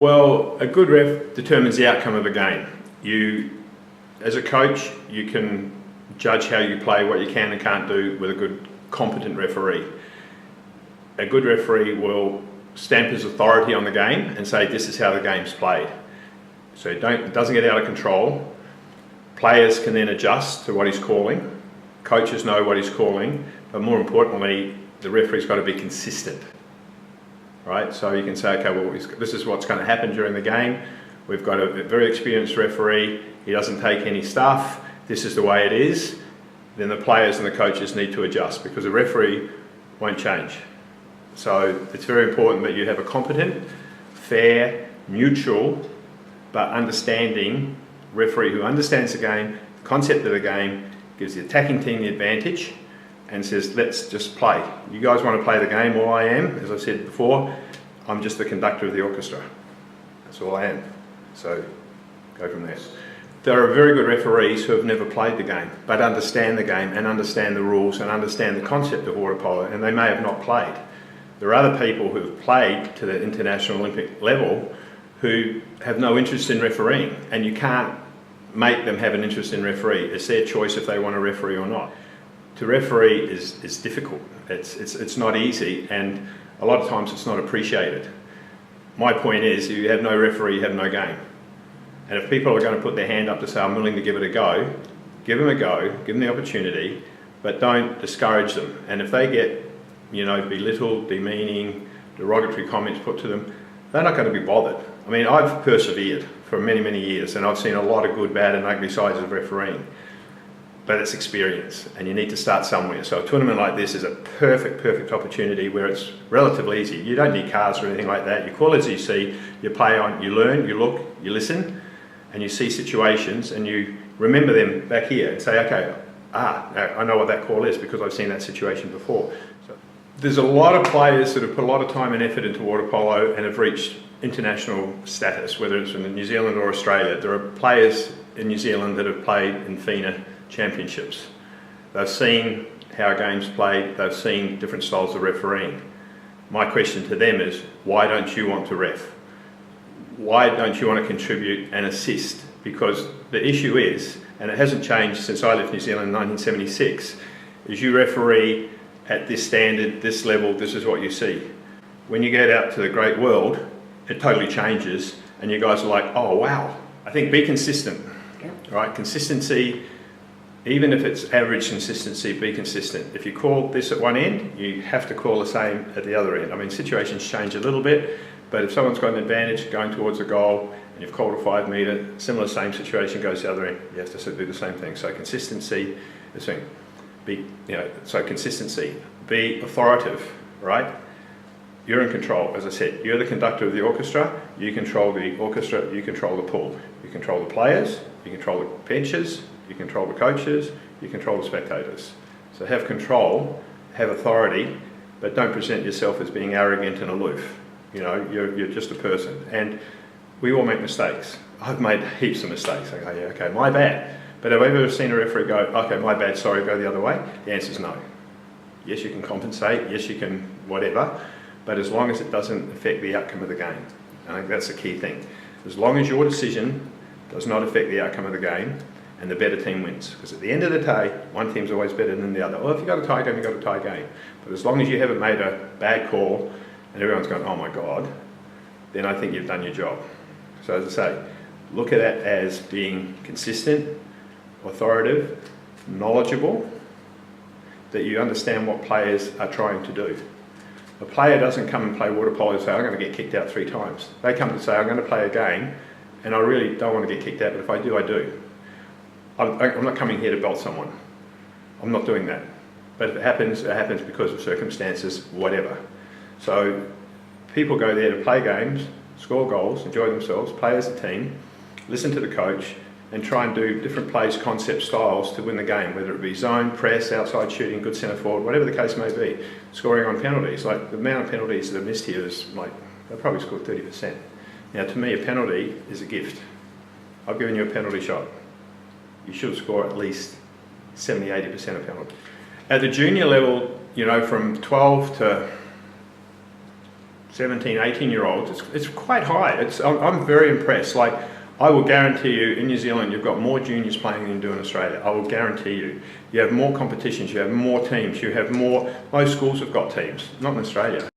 Well, a good ref determines the outcome of a game. As a coach, you can judge how you play, what you can and can't do with a good, competent referee. A good referee will stamp his authority on the game and say, this is how the game's played. So it doesn't get out of control. Players can then adjust to what he's calling. Coaches know what he's calling, but more importantly, the referee's got to be consistent. Right? So you can say, okay, well, this is what's going to happen during the game. We've got a very experienced referee. He doesn't take any stuff. This is the way it is. Then the players and the coaches need to adjust because the referee won't change. So it's very important that you have a competent, fair, neutral, but understanding referee who understands the game, the concept of the game, gives the attacking team the advantage, and says, let's just play. You guys want to play the game, all I am, as I said before, I'm just the conductor of the orchestra. That's all I am. So, go from there. There are very good referees who have never played the game, but understand the game and understand the rules and understand the concept of water polo, and they may have not played. There are other people who have played to the international Olympic level who have no interest in refereeing, and you can't make them have an interest in referee. It's their choice if they want to referee or not. To referee is difficult. It's not easy, and a lot of times it's not appreciated. My point is, if you have no referee, you have no game. And if people are going to put their hand up to say, I'm willing to give it a go, give them the opportunity, but don't discourage them. And if they get, belittled, demeaning, derogatory comments put to them, they're not going to be bothered. I mean, I've persevered for many, many years, and I've seen a lot of good, bad, and ugly sides of refereeing. But it's experience, and you need to start somewhere. So a tournament like this is a perfect opportunity where it's relatively easy. You don't need cards or anything like that. You call as you see, you play on, you learn, you look, you listen, and you see situations, and you remember them back here and say, okay, I know what that call is because I've seen that situation before. So there's a lot of players that have put a lot of time and effort into water polo and have reached international status, whether it's in New Zealand or Australia. There are players in New Zealand that have played in FINA championships. They've seen how a game's played, they've seen different styles of refereeing. My question to them is, why don't you want to ref? Why don't you want to contribute and assist? Because the issue is, and it hasn't changed since I left New Zealand in 1976, is you referee at this standard, this level, this is what you see. When you get out to the great world, it totally changes, and you guys are like, oh wow. I think be consistent, right? Consistency. Even if it's average consistency, be consistent. If you call this at one end, you have to call the same at the other end. I mean, situations change a little bit, but if someone's got an advantage going towards a goal and you've called a 5 metre, similar same situation goes the other end, you have to do the same thing. So consistency is thing. Consistency. Be authoritative, right? You're in control, as I said. You're the conductor of the orchestra. You control the orchestra. You control the pool. You control the players. You control the benches. You control the coaches, you control the spectators. So have control, have authority, but don't present yourself as being arrogant and aloof. You're just a person. And we all make mistakes. I've made heaps of mistakes. I go, yeah, okay, my bad. But have I ever seen a referee go, okay, my bad, sorry, go the other way? The answer is no. Yes, you can compensate, yes, you can whatever, but as long as it doesn't affect the outcome of the game. I think that's the key thing. As long as your decision does not affect the outcome of the game, and the better team wins. Because at the end of the day, one team's always better than the other. Well, if you've got a tie game, you've got a tie game. But as long as you haven't made a bad call and everyone's going, oh my God, then I think you've done your job. So as I say, look at it as being consistent, authoritative, knowledgeable, that you understand what players are trying to do. A player doesn't come and play water polo and say, I'm going to get kicked out 3 times. They come to say, I'm going to play a game and I really don't want to get kicked out, but if I do, I do. I'm not coming here to belt someone. I'm not doing that. But if it happens because of circumstances, whatever. So people go there to play games, score goals, enjoy themselves, play as a team, listen to the coach, and try and do different plays, concept, styles to win the game, whether it be zone, press, outside shooting, good centre forward, whatever the case may be. Scoring on penalties. Like the amount of penalties that are missed here is like, they'll probably score 30%. Now to me, a penalty is a gift. I've given you a penalty shot. You should score at least 70-80% of penalties. At the junior level, from 12 to 17, 18-year-olds, it's quite high. I'm very impressed. Like, I will guarantee you, in New Zealand, you've got more juniors playing than you do in Australia. I will guarantee you. You have more competitions, you have more teams, you have more, most schools have got teams, not in Australia.